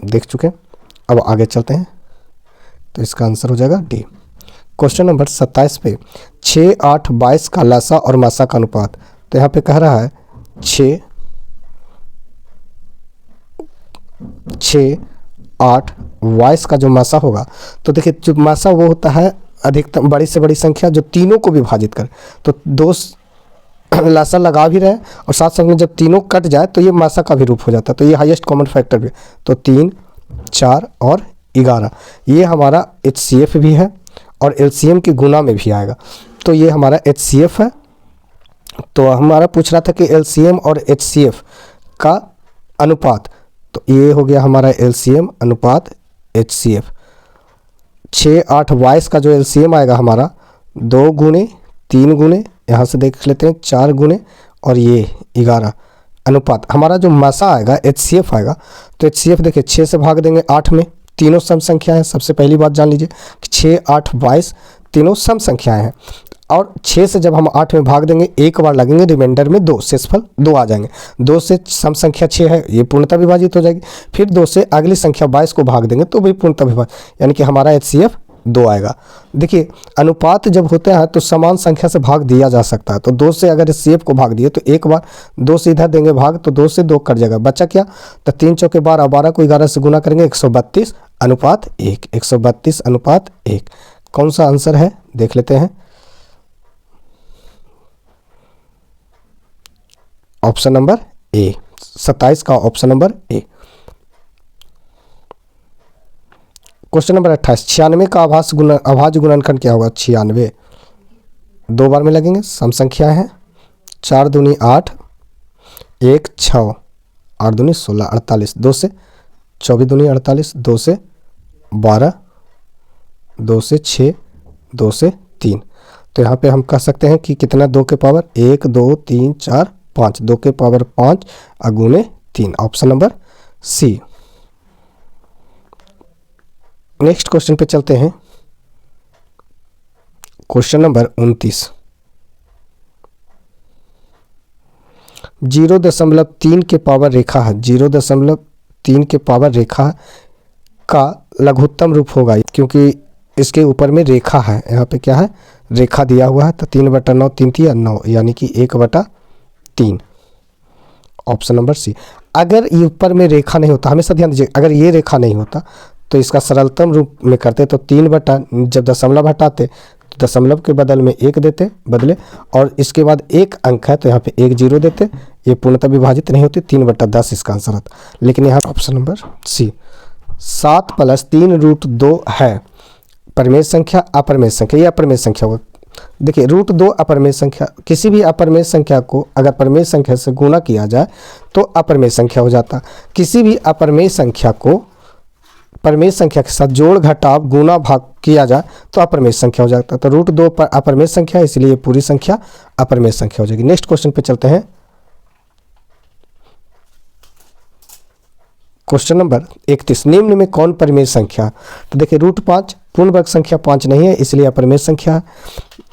देख चुके। अब आगे चलते हैं, तो इसका आंसर हो जाएगा डी। क्वेश्चन नंबर 27 पे 6, 8, 22 का लासा और मासा का अनुपात। तो यहाँ पे कह रहा है 6, 8, 22 का जो मासा होगा, तो देखिए जो मासा वो होता है अधिकतम बड़ी से बड़ी संख्या जो तीनों को विभाजित करे। तो दो लासा लगा भी रहे और साथ साथ में जब तीनों कट जाए तो ये मासा का भी रूप हो जाता है। तो ये हाईएस्ट कॉमन फैक्टर भी, तो 3, 4 और 11 ये हमारा HCF भी है और LCM की गुना में भी आएगा। तो ये हमारा HCF है। तो हमारा पूछ रहा था कि LCM और HCF का अनुपात, तो ये हो गया हमारा LCM अनुपात HCF। 6, 8, 22 का जो LCM आएगा हमारा 2 गुने 3 गुने, यहाँ से देख लेते हैं 4 गुने और ये 11 अनुपात। हमारा जो मासा आएगा HCF आएगा, तो HCF देखिए 6 से भाग देंगे 8 में, तीनों सम संख्या हैं। सबसे पहली बात जान लीजिए कि 6, 8, 22 तीनों सम संख्याएं हैं और 6 से जब हम 8 में भाग देंगे एक बार लगेंगे, रिमाइंडर में 2 शेषफल 2 आ जाएंगे। 2 से सम संख्या 6 है, ये पूर्णतः विभाजित हो जाएगी। फिर 2 से अगली संख्या 22 को भाग देंगे तो भी पूर्णतः विभाजित, यानी कि हमारा HCF 2 आएगा। देखिए अनुपात जब होता है तो समान संख्या से भाग दिया जा सकता है। तो 2 से अगर HCF को भाग दिए तो एक बार 2 से इधर देंगे भाग, तो 2 से 2 कट जाएगा, बचा क्या, तो 3 चौके 12, 12 को 11 से गुना करेंगे 132 अनुपात 1, 132 अनुपात 1। कौन सा आंसर है देख लेते हैं। ऑप्शन नंबर ए, 27 का ऑप्शन नंबर ए। क्वेश्चन नंबर 28, 96 का अभाज्य गुणनखंड क्या होगा। 96 2 बार में लगेंगे, सम संख्या है। 4 दूनी 8, 1 6, 8 दूनी 16, 48, 2 से 24 दूनी 48, 2 से 12, 2 से 6, 2 से 3। तो यहाँ पे हम कह सकते हैं कि कितना 2 के पावर 1 2 3 4 5, 2 के पावर 5 अगुने 3, option number C. Next question पे चलते हैं। क्वेश्चन नंबर 29, 0.3 के पावर रेखा है, 0.3 के पावर रेखा का लघुत्तम रूप होगा, क्योंकि इसके ऊपर में रेखा है। यहाँ पे क्या है, रेखा दिया हुआ है। तो 3/9 3 3 9, यानी कि 1/3, ऑप्शन नंबर सी। अगर ये ऊपर में रेखा नहीं होता, हमेशा ध्यान दीजिए, अगर ये रेखा नहीं होता तो इसका सरलतम रूप में करते तो 3 जब दशमलव हटाते तो दशमलव के बदल में 1 देते बदले, और इसके बाद एक अंक है तो यहाँ पे 1 0 देते, ये पूर्णतः विभाजित नहीं होती, 3/10 इसका आंसर होता। लेकिन यहाँ ऑप्शन नंबर सी, 7 + 3√2 है परिमेय संख्या अपरिमेय संख्या, ये अपरिमेय संख्या होगा। देखिए √2 अपरिमेय संख्या, किसी भी अपरिमेय संख्या को अगर परिमेय संख्या से गुना किया जाए तो अपरिमेय संख्या हो जाता। किसी भी अपरिमेय संख्या को परिमेय संख्या के साथ जोड़ घटाव गुना भाग किया जाए तो अपरिमेय संख्या हो जाता है। तो √2 पर अपरिमेय संख्या, इसलिए पूरी संख्या अपरिमेय संख्या हो जाएगी। नेक्स्ट क्वेश्चन पे चलते हैं। क्वेश्चन नंबर 31, निम्न में कौन परिमेय संख्या। तो देखिए √5 पूर्ण वर्ग संख्या 5 नहीं है, इसलिए अपरिमेय संख्या है।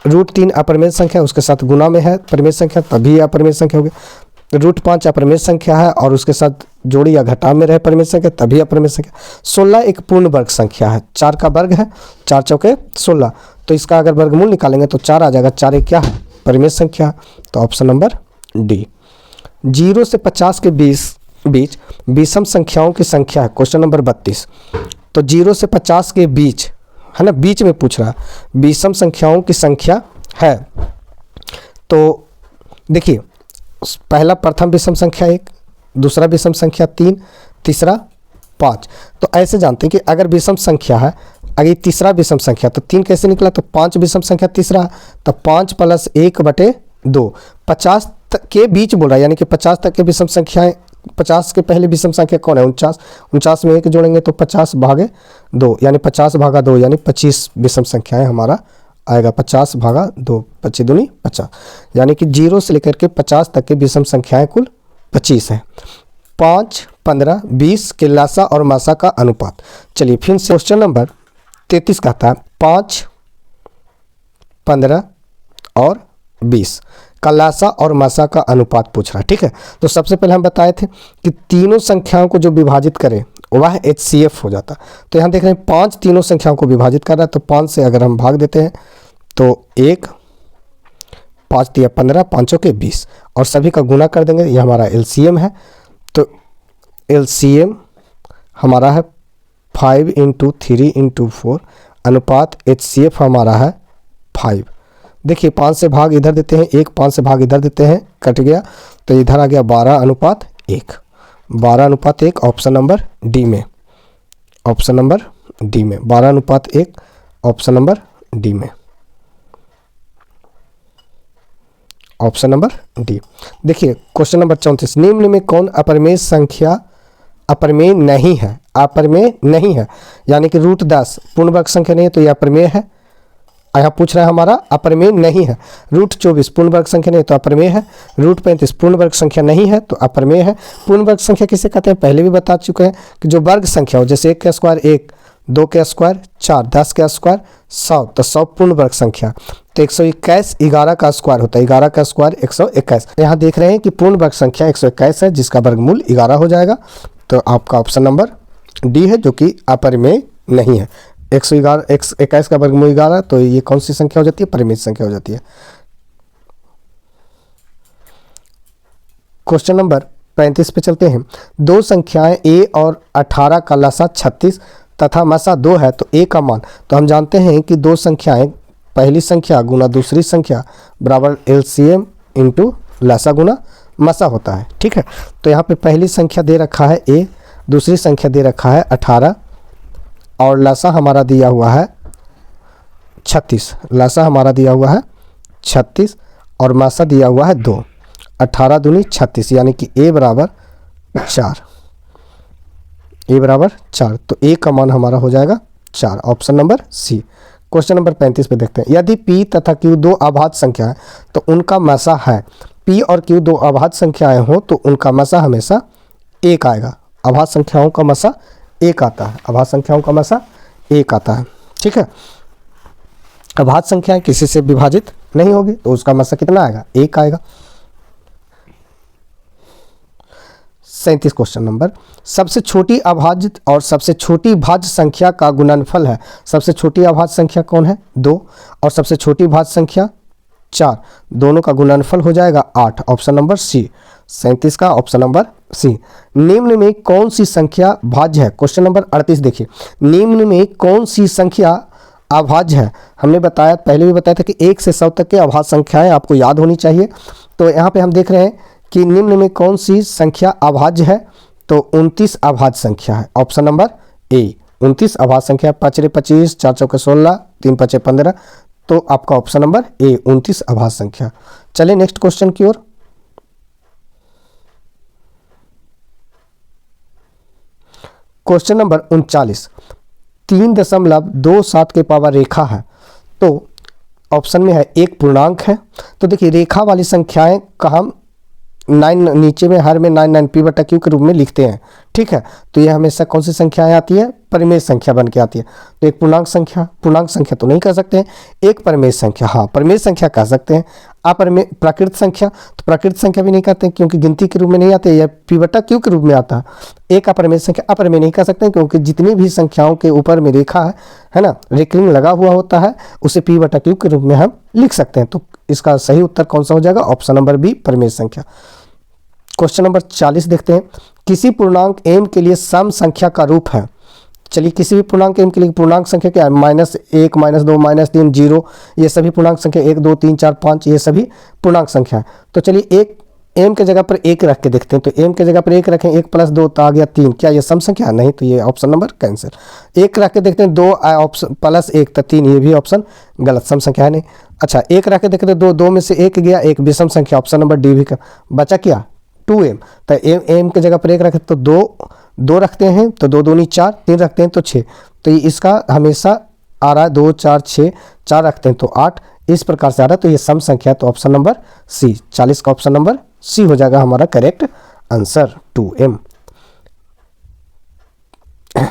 √3 अपरिमेय संख्या, उसके साथ गुना में है परिमेय संख्या, तभी अपरिमेय संख्या हो गया। √5 अपरिमेय संख्या है और उसके साथ जोड़ी या घटाव में रहे परिमेय संख्या, तभी अपरिमेय संख्या। 16 एक पूर्ण वर्ग संख्या है, 4 का वर्ग है, 4 चौके 16, तो इसका अगर वर्गमूल निकालेंगे तो 4 आ जाएगा। 4 एक क्या है, परिमेय संख्या, तो ऑप्शन नंबर डी। 0 से 50 के बीच विषम संख्याओं की संख्या है, क्वेश्चन नंबर 32। तो 0 से 50 के बीच है ना, बीच में पूछ रहा है, विषम संख्याओं की संख्या है। तो देखिए पहला प्रथम विषम संख्या 1, दूसरा विषम संख्या 3, तीसरा 5। तो ऐसे जानते हैं कि अगर विषम संख्या है, अगर तीसरा विषम संख्या, तो 3 कैसे निकला, तो 5 विषम संख्या तीसरा, तो 5 + 1/2, 50 के बीच बोल रहा है, यानी कि 50 तक के विषम संख्याएं। 50 के पहले विषम संख्या कौन है, 49, 49 में 1 जोड़ेंगे तो 50/2, यानी 50/2, यानी 25 विषम संख्याएं हमारा आएगा। 50/2, 25 दूनी 50, यानी कि 0 से लेकर के 50 तक के विषम संख्याएं कुल 25 हैं। 5, 15, 20 के लासा और मासा का अनुपात। चलिए फिर से क्वेश्चन नंबर 33 कहता है 5, 15 और 20 का लासा और मासा का अनुपात पूछ रहा है। ठीक है, तो सबसे पहले हम बताए थे कि तीनों संख्याओं को जो विभाजित करें वह HCF हो जाता। तो यहाँ देख रहे हैं 5 तीनों संख्याओं को विभाजित कर रहा है, तो 5 से अगर हम भाग देते हैं तो 1, 5 तिया 15, 5 के 20 और सभी का गुना कर देंगे, ये हमारा LCM है। तो LCM हमारा है 5 × 3 × 4 अनुपात HCF हमारा है 5। देखिए 5 से भाग इधर देते हैं 1, 5 से भाग इधर देते हैं, कट गया, तो इधर आ गया 12:1, 12:1 ऑप्शन नंबर डी में, ऑप्शन नंबर डी में 12:1 ऑप्शन नंबर डी में, ऑप्शन नंबर डी। देखिए क्वेश्चन नंबर 34, निम्न में कौन अपरिमेय संख्या अपरिमेय नहीं है? अपरिमेय नहीं है यानी कि √10 पूर्ण वर्ग संख्या नहीं है तो यह अपरिमेय है। यहाँ पूछ रहा है हमारा अपरिमेय नहीं है। √24 पूर्ण वर्ग संख्या नहीं है तो अपरिमेय है। √35 पूर्ण वर्ग संख्या नहीं है तो अपरिमेय है। पूर्ण वर्ग संख्या किसे कहते हैं पहले भी बता चुके हैं कि जो वर्ग संख्या हो, जैसे 1 का स्क्वायर 1, 2 का स्क्वायर 4, 10 का स्क्वायर 100, तो 100 पूर्ण वर्ग संख्या। तो 121 11 का स्क्वायर होता है, 11 का स्क्वायर 121। यहाँ देख रहे हैं कि पूर्ण वर्ग संख्या 121 है जिसका वर्गमूल 11 हो जाएगा। तो आपका ऑप्शन नंबर डी है जो कि अपरिमेय नहीं है। 121 का वर्गमूल 11, तो ये कौन सी संख्या हो जाती है? परिमेय संख्या हो जाती है। क्वेश्चन नंबर 35 पे चलते हैं। दो संख्याएं a और 18 का लसा 36 तथा मसा 2 है तो a का मान, तो हम जानते हैं कि दो संख्याएं पहली संख्या गुना दूसरी संख्या बराबर LCM इंटू लसा गुना मसा होता है। ठीक है, तो यहाँ पे पहली संख्या दे रखा है a, दूसरी संख्या दे रखा है 18 और लसा हमारा दिया हुआ है 36, लसा हमारा दिया हुआ है 36 और मसा दिया हुआ है 2, 18 दूनी 36 यानी कि a बराबर 4, a बराबर 4, तो a का मान हमारा हो जाएगा 4, option number C. Question number 35 पे देखते हैं। यदि p तथा q दो अभाज्य संख्या है तो उनका मसा है। p और q दो अभाज्य संख्याएं हो तो उनका मसा हमेशा 1 आएगा। अभाज्य संख्याओं का मसा 1 आता है, अभाज्य संख्याओं का मसा 1 आता है। ठीक है, अभाज्य संख्याएं किसी से विभाजित नहीं होगी तो उसका मसा कितना आएगा? 1 आएगा। 37 क्वेश्चन नंबर, सबसे छोटी अभाज्य और सबसे छोटी भाज्य संख्या का गुणनफल है। सबसे छोटी अभाज्य संख्या कौन है? 2 और सबसे छोटी भाज्य संख्या 4, दोनों का गुणनफल हो जाएगा 8, ऑप्शन नंबर सी। 37 का ऑप्शन नंबर सी। निम्न में कौन सी संख्या भाज्य है? क्वेश्चन नंबर 38 देखिए, निम्न में कौन सी संख्या अभाज्य है? हमने बताया, पहले भी बताया था कि 1 से 100 तक के अभाज्य संख्याएं आपको याद होनी चाहिए। तो यहाँ पे हम देख रहे हैं कि निम्न में कौन सी संख्या अभाज्य है, तो 29 अभाज्य संख्या है, ऑप्शन नंबर ए। 29 अभाज्य संख्या, 5 × 25, 4 × 16, 3 × 5 = 15, तो आपका ऑप्शन नंबर ए 29 अभाज्य संख्या। चलिए नेक्स्ट क्वेश्चन की ओर। क्वेश्चन नंबर 39, 3.27 के पावर रेखा है तो ऑप्शन में है एक पूर्णांक है। तो देखिए रेखा वाली संख्याएं का हम 9 नीचे में हर में 9 p/q के रूप में लिखते हैं। ठीक है, तो ये हमेशा कौन सी संख्याएं आती है? परिमेय संख्या बन के आती है। तो एक पूर्णांक संख्या तो नहीं कह सकते हैं, एक परिमेय संख्या, हाँ परिमेय संख्या कह सकते हैं। अपरिमेय प्राकृत संख्या, तो प्राकृत संख्या भी नहीं कहते हैं क्योंकि गिनती के रूप में नहीं आते, यह p/q के रूप में आता है। एक अपरिमेय संख्या, अपरिमेय नहीं कह सकते हैं क्योंकि जितनी भी संख्याओं के ऊपर में रेखा है ना, रेखलिंग लगा हुआ होता है, उसे p/q के रूप में हम लिख सकते हैं। तो इसका सही उत्तर कौन सा हो जाएगा? ऑप्शन नंबर बी परिमेय संख्या। क्वेश्चन नंबर 40 देखते हैं। किसी पूर्णांक m के लिए सम संख्या का रूप है। चलिए किसी भी पूर्णांक m के लिए पूर्णांक संख्या क्या है? -1, -2, -3, 0, ये सभी पूर्णांक संख्या 1, 2, 3, 4, 5 ये सभी पूर्णांक संख्या है। तो चलिए एक m के जगह पर 1 रख के देखते हैं। तो m के जगह पर 1 रखें, 1 + 2 तो आ गया 3, क्या ये सम संख्या? नहीं, तो ये ऑप्शन नंबर कैंसिल। 1 रख के देखते हैं, 2 ऑप्शन +1 तो 3, ये भी ऑप्शन गलत, सम संख्या है नहीं। अच्छा 1 रख के देखते हैं, 2 में से 1 गया, 1 विषम संख्या, ऑप्शन नंबर डी भी बचा क्या? 2m। तो m के जगह पर 1 रखें तो 2 रखते हैं, तो 2 दूनी 4, 3 रखते हैं तो 6, तो ये इसका हमेशा आ रहा है 2, 4, 6, 4 रखते हैं तो 8, इस प्रकार से आ रहा है। तो ये सम संख्या है, तो ऑप्शन नंबर सी, 40 का ऑप्शन नंबर सी हो जाएगा हमारा करेक्ट आंसर 2m।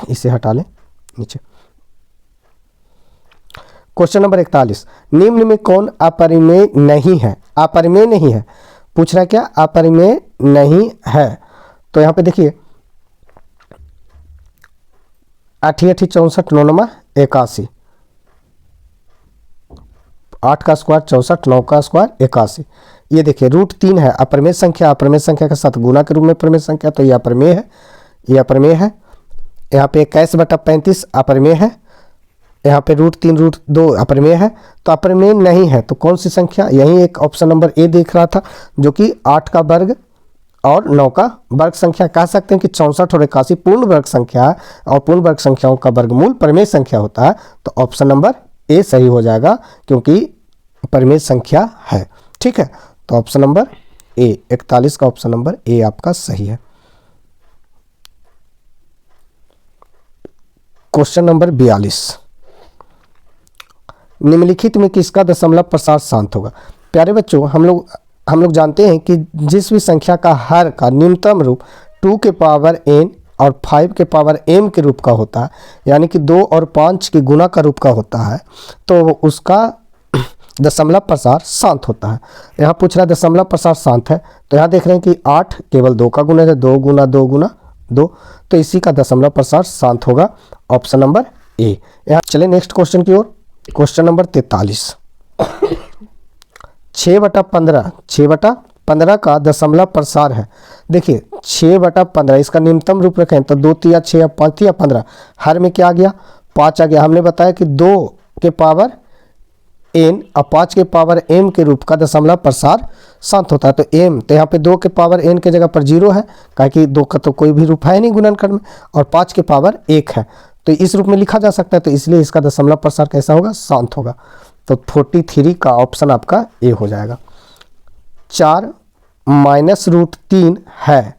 इसे हटा लें नीचे। क्वेश्चन नंबर 41, निम्न में कौन अपरिमेय नहीं है? अपरिमेय नहीं है, पूछ रहा है क्या? अपरिमेय नहीं है। तो यहाँ पे देखिए 8 8 64, 9 9 81, 8 का स्क्वायर 64, 9 का स्क्वायर 81। ये देखिए √3 है अपरिमेय संख्या, अपरिमेय संख्या के साथ गुना के रूप में परिमेय संख्या, तो ये अपरिमेय है, ये अपरिमेय है। यहाँ पे 21/35 अपरिमेय है, यहाँ पे √3 √2 अपरिमेय है। तो अपरिमेय नहीं है तो कौन सी संख्या, यही एक ऑप्शन नंबर ए देख रहा था, जो कि 8 का वर्ग और 9 का वर्ग संख्या। कह सकते हैं कि 64 और 81 पूर्ण वर्ग संख्या है, और पूर्ण वर्ग संख्याओं का वर्गमूल परिमेय संख्या होता है। तो ऑप्शन नंबर ए सही हो जाएगा, क्योंकि परिमेय संख्या है। ठीक है, तो ऑप्शन नंबर ए, 41 का ऑप्शन नंबर ए आपका सही है। क्वेश्चन नंबर 42, निम्नलिखित में किसका दशमलव प्रसार शांत होगा। प्यारे बच्चों, हम लोग जानते हैं कि जिस भी संख्या का हर का न्यूनतम रूप 2 के पावर n और 5 के पावर m के रूप का होता है, यानी कि 2 और 5 के गुना का रूप का होता है, तो उसका दशमलव प्रसार शांत होता है। यहाँ पूछ रहा है दशमलव प्रसार शांत है, तो यहाँ देख रहे हैं कि 8 केवल 2 का गुना है, 2 गुना 2 गुना 2, तो इसी का दशमलव प्रसार शांत होगा, ऑप्शन नंबर ए। यहाँ चले नेक्स्ट क्वेश्चन की ओर। क्वेश्चन नंबर 43, 6/15 का दशमलव प्रसार है। देखिए 6/15 इसका न्यूनतम रूप रखें तो 2 तिया 6 या 5 तिया 15, हर में क्या आ गया 5 आ गया। हमने बताया कि 2 के पावर n और 5 के पावर m के रूप का दशमलव प्रसार शांत होता है। तो m, तो यहाँ पे 2 के पावर n के जगह पर 0 है, कहा कि 2 का तो कोई भी रूप है नहीं गुणनखंड में, और 5 के पावर 1 है, तो इस रूप में लिखा जा सकता है, तो इसलिए इसका दशमलव प्रसार कैसा होगा, शांत होगा। तो 43 का ऑप्शन आपका ए हो जाएगा। 4 माइनस √3 है,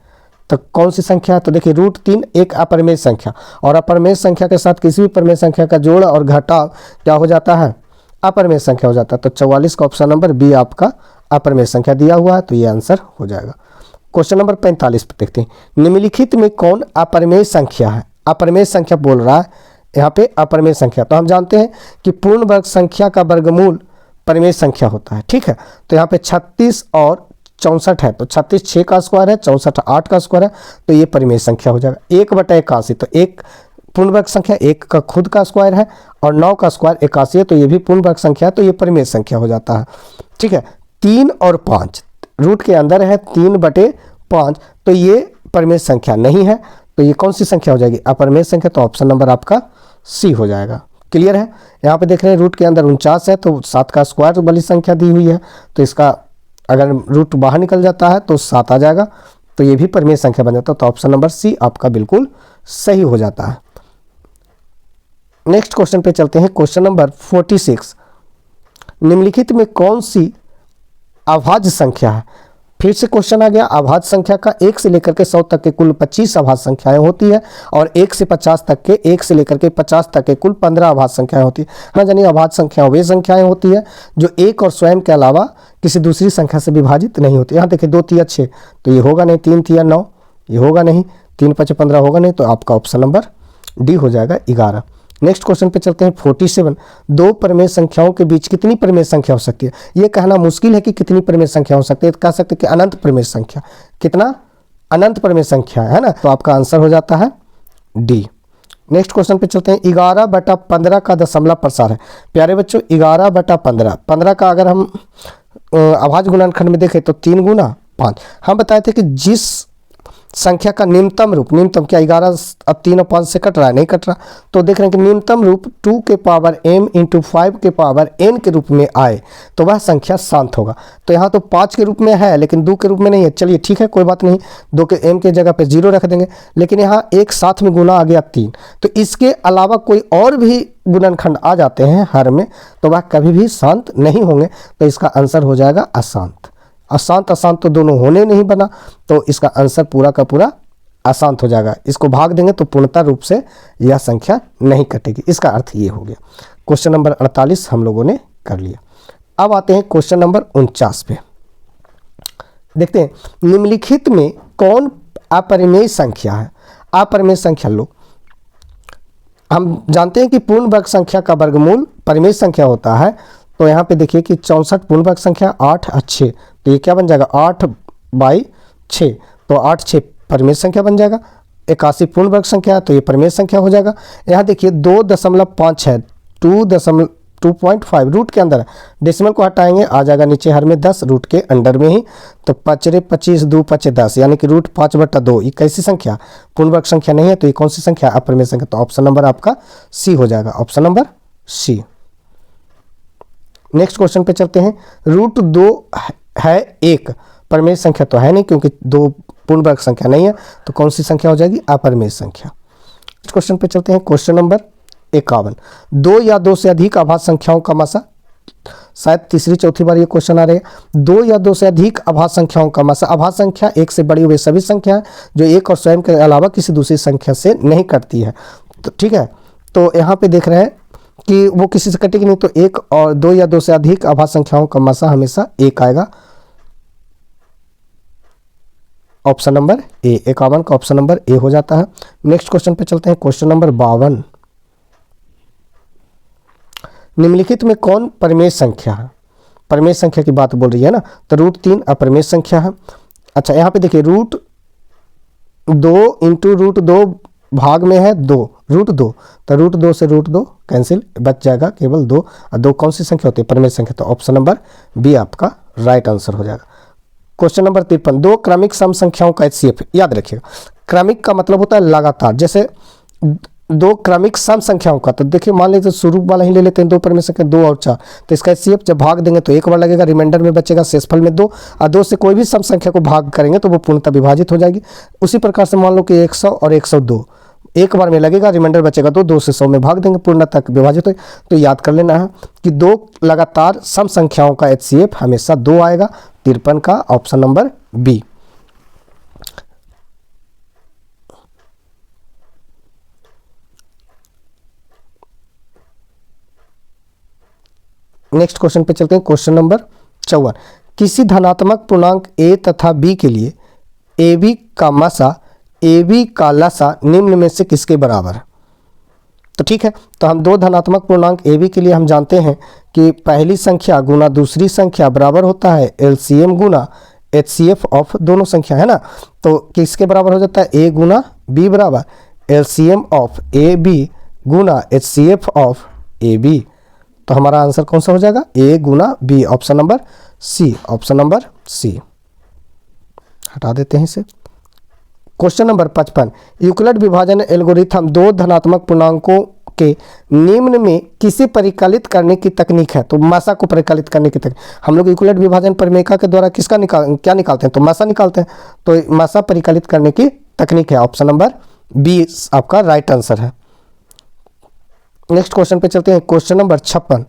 तो कौन सी संख्या है, तो देखिए √3 एक अपरिमेय संख्या, और अपरिमेय संख्या के साथ किसी भी परिमेय संख्या का जोड़ और घटाव क्या हो जाता है, अपरिमेय संख्या हो जाता है। तो 44 का ऑप्शन नंबर बी आपका अपरिमेय संख्या दिया हुआ है, तो ये आंसर हो जाएगा। क्वेश्चन नंबर 45 पे देखते हैं, निम्नलिखित में कौन अपरिमेय संख्या है। अपरिमेय संख्या बोल रहा है यहाँ पे अपरिमेय संख्या, तो हम जानते हैं कि पूर्ण वर्ग संख्या का वर्गमूल परिमेय संख्या होता है। ठीक है, तो यहाँ पे 36 और 64 है, तो 36 6 का स्क्वायर है, 64 8 का स्क्वायर है, तो ये परिमेय संख्या हो जाएगा। 1/81, तो एक पूर्ण वर्ग संख्या, 1 का खुद का स्क्वायर है, और 9 का स्क्वायर 81 है, तो ये भी पूर्ण वर्ग संख्या है, तो ये परिमेय संख्या हो जाता है। ठीक है, 3 और 5 रूट के अंदर है, 3/5, तो ये परिमेय संख्या नहीं है, तो ये कौन सी संख्या हो जाएगी, अपरिमेय संख्या, तो ऑप्शन नंबर आपका सी हो जाएगा। क्लियर है, यहाँ पे देख रहे हैं रूट के अंदर 49 है, तो 7 का स्क्वायर वाली संख्या दी हुई है, तो इसका अगर रूट बाहर निकल जाता है तो 7 आ जाएगा, तो ये भी परिमेय संख्या बन जाता है, तो ऑप्शन नंबर सी आपका बिल्कुल सही हो जाता है। नेक्स्ट क्वेश्चन पे चलते हैं। क्वेश्चन नंबर 46, निम्नलिखित में कौन सी अभाज्य संख्या है। फिर से क्वेश्चन आ गया, अभाज्य संख्या का 1 से लेकर के 100 तक के कुल 25 अभाज्य संख्याएं होती है, और 1 से 50 तक के 1 से लेकर के 50 तक के कुल 15 अभाज्य संख्याएं होती है। हम जानिए अभाज्य संख्या वे संख्याएं होती है जो एक और स्वयं के अलावा किसी दूसरी संख्या से विभाजित नहीं होती। यहाँ देखिए 2 तिया 6, तो ये होगा नहीं, 3 तिया 9, ये होगा नहीं, 3 5 15 होगा नहीं, तो आपका ऑप्शन नंबर डी हो जाएगा 11। नेक्स्ट क्वेश्चन पे चलते हैं। 47, दो परिमेय संख्याओं के बीच कितनी परिमेय संख्या हो सकती है। ये कहना मुश्किल है कि कितनी परिमेय संख्या हो सकती है, तो कह सकते हैं कि अनंत परिमेय संख्या। कितना अनंत परिमेय संख्या है ना, तो आपका आंसर हो जाता है डी। नेक्स्ट क्वेश्चन पे चलते हैं। 11/15 का दशमलव प्रसार है। प्यारे बच्चों 11/15, 15 का अगर हम अभाज्य गुणनखंड में देखें तो 3 गुना 5। हम बताए थे कि जिस संख्या का न्यूनतम रूप, न्यूनतम क्या 11 अब 3 और 5 से कट रहा है, नहीं कट रहा, तो देख रहे हैं कि न्यूनतम रूप 2 के पावर m इंटू 5 के पावर n के रूप में आए तो वह संख्या शांत होगा। तो यहाँ तो 5 के रूप में है लेकिन 2 के रूप में नहीं है। चलिए ठीक है, कोई बात नहीं, 2 के m के जगह पे 0 रख देंगे, लेकिन यहाँ एक साथ में गुना आ गया 3, तो इसके अलावा कोई और भी गुणनखंड आ जाते हैं हर में, तो वह कभी भी शांत नहीं होंगे, तो इसका आंसर हो जाएगा अशांत। अशांत अशांत तो दोनों होने नहीं बना, तो इसका आंसर पूरा का पूरा अशांत हो जाएगा। इसको भाग देंगे तो पूर्णतः रूप से यह संख्या नहीं कटेगी, इसका अर्थ ये हो गया। क्वेश्चन नंबर 48 हम लोगों ने कर लिया। अब आते हैं क्वेश्चन नंबर 49 पे। देखते हैं निम्नलिखित में कौन अपरिमेय संख्या है। अपरिमेय संख्या लो, हम जानते हैं कि पूर्ण वर्ग संख्या का वर्गमूल परिमेय संख्या होता है। तो यहाँ पे देखिए कि 64 पूर्ण वर्ग संख्या 8 और 6, तो ये क्या बन जाएगा 8/6, तो 8 6 परिमेय संख्या बन जाएगा। 81 पूर्ण वर्ग संख्या है तो ये परिमेय संख्या हो जाएगा। यहाँ देखिए 2.5 है, 2.5 रूट के अंदर है, डेसिमल को हटाएंगे आ जाएगा नीचे हर में 10, रूट के अंडर में ही, तो 5 25 2 5 10 यानी कि रूट 5/2। ये कैसी संख्या? पूर्ण वर्ग संख्या नहीं है, तो ये कौन सी संख्या? अपरिमेय संख्या। तो ऑप्शन नंबर आपका सी हो जाएगा, option number C. Next question पे चलते हैं। रूट 2 है 1, परिमेय संख्या तो है नहीं क्योंकि 2 पूर्ण वर्ग संख्या नहीं है, तो कौन सी संख्या हो जाएगी? अपरिमेय संख्या। नेक्स्ट क्वेश्चन पे चलते हैं। क्वेश्चन नंबर 51, 2 या 2 से अधिक अभाज्य संख्याओं का मासा, शायद तीसरी चौथी बार ये क्वेश्चन आ रहे हैं। 2 या 2 से अधिक अभाज्य संख्याओं का मासा, अभाज्य संख्या एक से बड़ी हुई सभी संख्या जो एक और स्वयं के अलावा किसी दूसरी संख्या से नहीं कटती है। तो ठीक है, तो यहाँ पे देख रहे हैं कि वो किसी से कटेगी नहीं, तो 1 और 2 या 2 से अधिक अभाज्य संख्याओं का मासा हमेशा 1 आएगा, ऑप्शन नंबर ए। 51 का ऑप्शन नंबर ए हो जाता है। नेक्स्ट क्वेश्चन पे चलते हैं। क्वेश्चन नंबर 52, निम्नलिखित में कौन परिमेय संख्या है? परिमेय संख्या की बात बोल रही है ना, तो रूट 3 अपरिमेय संख्या है। अच्छा यहाँ पे देखिए रूट 2 इंटू रूट 2 भाग में है 2, रूट 2, तो रूट 2 से रूट 2 कैंसिल, बच जाएगा केवल 2, और 2 कौन सी संख्या होती है? परिमेय संख्या। तो ऑप्शन नंबर बी आपका राइट आंसर हो जाएगा। क्वेश्चन नंबर 53, 2 क्रमिक सम संख्याओं का HCF, याद रखिएगा क्रमिक का मतलब होता है लगातार। जैसे 2 क्रमिक सम संख्याओं का, तो देखिए मान लीजिए शुरू वाला ही ले लेते हैं, 2 परिमेय संख्या 2 और 4, तो इसका HCF जब भाग देंगे तो 1 बार लगेगा, रिमाइंडर में बचेगा शेषफल में 2, और 2 से कोई भी सम संख्या को भाग करेंगे तो वो पूर्णतः विभाजित हो जाएगी। उसी प्रकार से मान लो कि 100 और 102 एक बार में लगेगा, रिमाइंडर बचेगा 2, 2 से 100 में भाग देंगे, पूर्णतः विभाजित हो। तो याद कर लेना है कि 2 लगातार सम संख्याओं का HCF हमेशा 2 आएगा, 53 का option number B. Next question पे चलते हैं। क्वेश्चन नंबर 54, किसी धनात्मक पूर्णांक a तथा b के लिए ab का मासा ab का लसा निम्न में से किसके बराबर है? तो ठीक है, तो हम 2 धनात्मक पूर्णांक ab के लिए हम जानते हैं कि पहली संख्या गुना दूसरी संख्या बराबर होता है LCM गुना HCF ऑफ दोनों संख्या, है ना। तो किसके बराबर हो जाता है? a गुना b बराबर LCM ऑफ ab गुना HCF ऑफ ab। तो हमारा आंसर कौन सा हो जाएगा? a गुना b, option number C, option number C. हटा देते हैं इसे। क्वेश्चन नंबर 55, यूक्लिड विभाजन एल्गोरिथम 2 धनात्मक पूर्णांकों के निम्न में किसे परिकलित करने की तकनीक है? तो मासा को परिकलित करने की तकनीक, हम लोग यूक्लिड विभाजन परिमेयिका के द्वारा किसका क्या निकालते हैं? तो मासा निकालते हैं। तो मासा परिकलित करने की तकनीक है, ऑप्शन नंबर बी आपका राइट आंसर है। नेक्स्ट क्वेश्चन पे चलते हैं। क्वेश्चन नंबर 56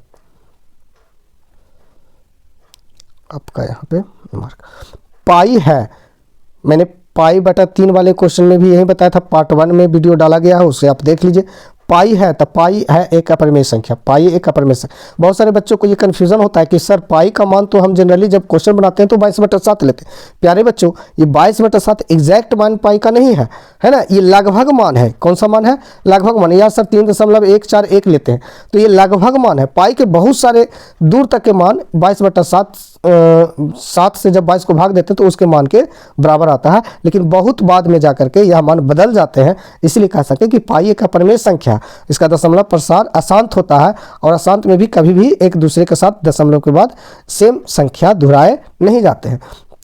आपका यहाँ पे मार्क पाई है, मैंने पाई बटा 3 वाले क्वेश्चन में भी यही बताया था, पार्ट 1 में वीडियो डाला गया है, उसे आप देख लीजिए। पाई है तो पाई है एक अपरिमेय संख्या, पाई एक अपरिमेय संख्या। बहुत सारे बच्चों को ये कन्फ्यूजन होता है कि सर पाई का मान तो हम जनरली जब क्वेश्चन बनाते हैं तो 22/7 लेते हैं। प्यारे बच्चों, ये 22/7 एग्जैक्ट मान पाई का नहीं है ना, ये लगभग मान है। कौन सा मान है? लगभग मान। या सर 3.141 लेते हैं, तो ये लगभग मान है। पाई के बहुत सारे दूर तक के मान 22/7 से जब 22 को भाग देते हैं तो उसके मान के बराबर आता है, लेकिन बहुत बाद में जाकर के यह मान बदल जाते हैं। इसलिए कह सकते हैं कि पाई एक अपरिमेय संख्या, इसका दशमलव प्रसार अशांत होता है, और अशांत में भी कभी भी एक दूसरे के साथ दशमलव के बाद सेम संख्या दोहराए नहीं जाते हैं।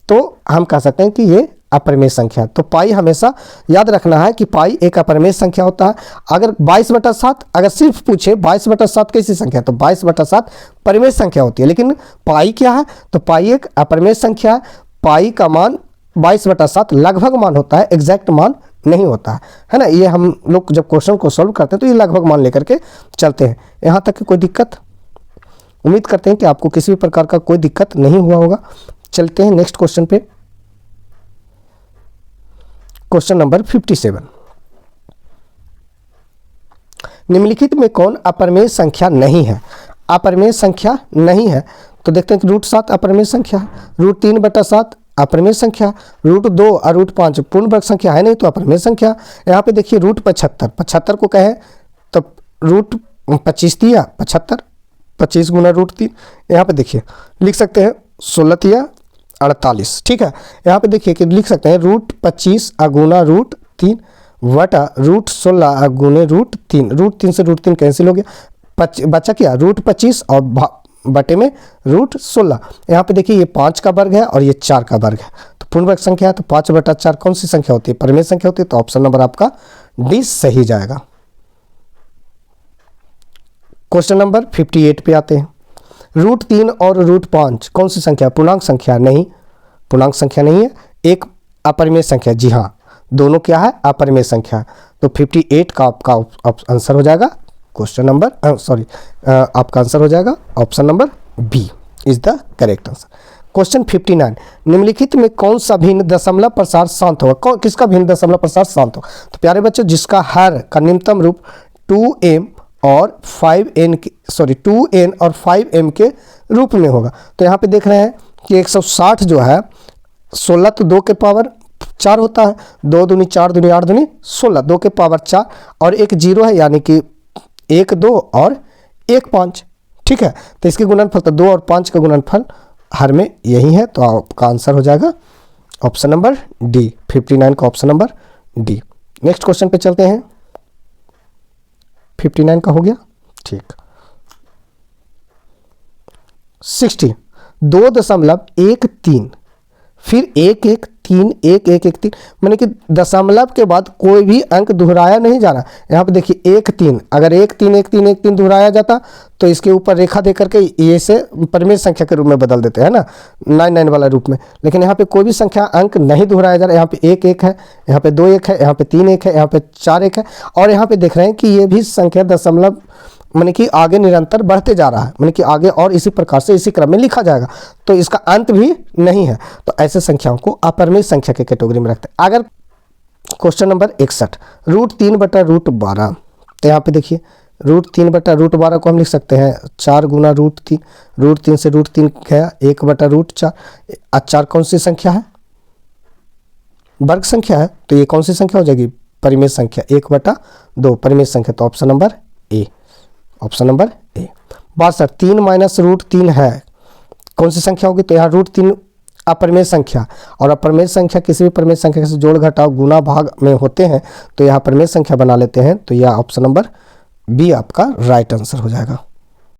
तो हम कह सकते हैं कि ये अपरिमेय संख्या। तो पाई हमेशा याद रखना है कि पाई एक अपरिमेय संख्या होता है। अगर 22/7 अगर सिर्फ पूछे 22/7 कैसी संख्या, तो 22/7 परिमेय संख्या होती है। लेकिन पाई क्या है? तो पाई एक अपरिमेय संख्या है। पाई का मान 22/7 लगभग मान होता है, एग्जैक्ट मान नहीं होता है ना। ये हम लोग जब क्वेश्चन को सॉल्व करते हैं तो ये लगभग मान लेकर के चलते हैं। यहाँ तक की कोई दिक्कत? उम्मीद करते हैं कि आपको किसी भी प्रकार का कोई दिक्कत नहीं हुआ होगा। चलते हैं नेक्स्ट क्वेश्चन पे। क्वेश्चन नंबर 57, निम्नलिखित में कौन अपरिमेय संख्या नहीं है? अपरिमेय संख्या नहीं है तो देखते हैं कि √7 अपरिमेय संख्या है, √3/7 अपरिमेय संख्या, √2 और √5 पूर्ण वर्ग संख्या है नहीं तो अपरिमेय संख्या। यहाँ पे देखिए √75 को कहें तो √25 दिया 75, 25 गुना √3। यहाँ पे देखिए लिख सकते हैं 16 या 48, ठीक है। यहाँ पे देखिए कि लिख सकते हैं √25 गुना √3 बटा रूट 16 गुने रूट 3। रूट 3 से रूट 3 कैंसिल हो गया, बचा क्या रूट 25 और बटे में रूट 16। यहाँ पे देखिए ये 5 का वर्ग है और ये 4 का वर्ग है, तो पूर्ण वर्ग संख्या है, तो 5/4 कौन सी संख्या होती है, परिमेय संख्या होती है, तो ऑप्शन नंबर आपका डी सही जाएगा। क्वेश्चन नंबर 58 पे आते हैं। रूट 3 और रूट 5 कौन सी संख्या, पूर्णांक संख्या? नहीं, पूर्णांक संख्या नहीं है, एक अपरिमेय संख्या। जी हाँ, दोनों क्या है, अपरिमेय संख्या। तो 58 का आपका आंसर हो जाएगा क्वेश्चन नंबर आपका आंसर हो जाएगा option number B is the correct answer. Question 59, निम्नलिखित में कौन सा भिन्न दशमलव प्रसार शांत होगा? किसका भिन्न दशमलव प्रसार शांत होगा? तो प्यारे बच्चों, जिसका हर का निम्नतम रूप 2n और 5n के रूप में होगा। तो यहाँ पे देख रहे हैं कि 160 जो है 16 तो 2 के पावर 4 होता है, 2 दूनी 4 दूनी 8 दूनी 16, 2 के पावर 4 और एक 0 है, यानी कि 1 2 और 1 5। ठीक है, तो इसके गुणनफल, तो 2 और 5 का गुणनफल हर में यही है, तो आपका आंसर हो जाएगा ऑप्शन नंबर डी, 59 का option number D. Next question पे चलते हैं। 59 का हो गया, ठीक। 60 2.13 फिर 1 1 3 1 1 1 3, माने कि दशमलव के बाद कोई भी अंक दोहराया नहीं जा रहा। यहाँ पे देखिए 1 3, अगर 1 3 1 3 1 3 दोहराया जाता तो इसके ऊपर रेखा दे करके ये से परिमेय संख्या के रूप में बदल देते हैं ना, 9 9 वाला रूप में। लेकिन यहाँ पे कोई भी संख्या अंक नहीं दोहराया जा रहा है। यहाँ पे 1 1 है, यहाँ पे 2 1 है, यहाँ पे 3 1 है, यहाँ पे 4 1 है, और यहाँ पे देख रहे हैं कि ये भी संख्या दशमलव माने कि आगे निरंतर बढ़ते जा रहा है, माने कि आगे और इसी प्रकार से इसी क्रम में लिखा जाएगा, तो इसका अंत भी नहीं है। तो ऐसे संख्याओं को अपरिमेय संख्या के कैटेगरी में रखते हैं। अगर क्वेश्चन नंबर 61, रूट 3/√12, तो यहाँ पे देखिए रूट 3/√12 को हम लिख सकते हैं 4 गुना रूट 3, रूट 3 से रूट 3 गया 1/√4। 4 कौन सी संख्या है, वर्ग संख्या है, तो ये कौन सी संख्या हो जाएगी, परिमेय संख्या, 1/2 परिमेय संख्या, तो option number A, option number A. 62 3 minus root 3 है, कौन सी संख्या होगी, तो यहाँ रूट 3 अपरिमेय संख्या, और अपरिमेय संख्या किसी भी परिमेय संख्या से जोड़ घटाव गुना भाग में होते हैं, तो यहाँ परिमेय संख्या बना लेते हैं, तो यह ऑप्शन नंबर बी आपका राइट आंसर हो जाएगा।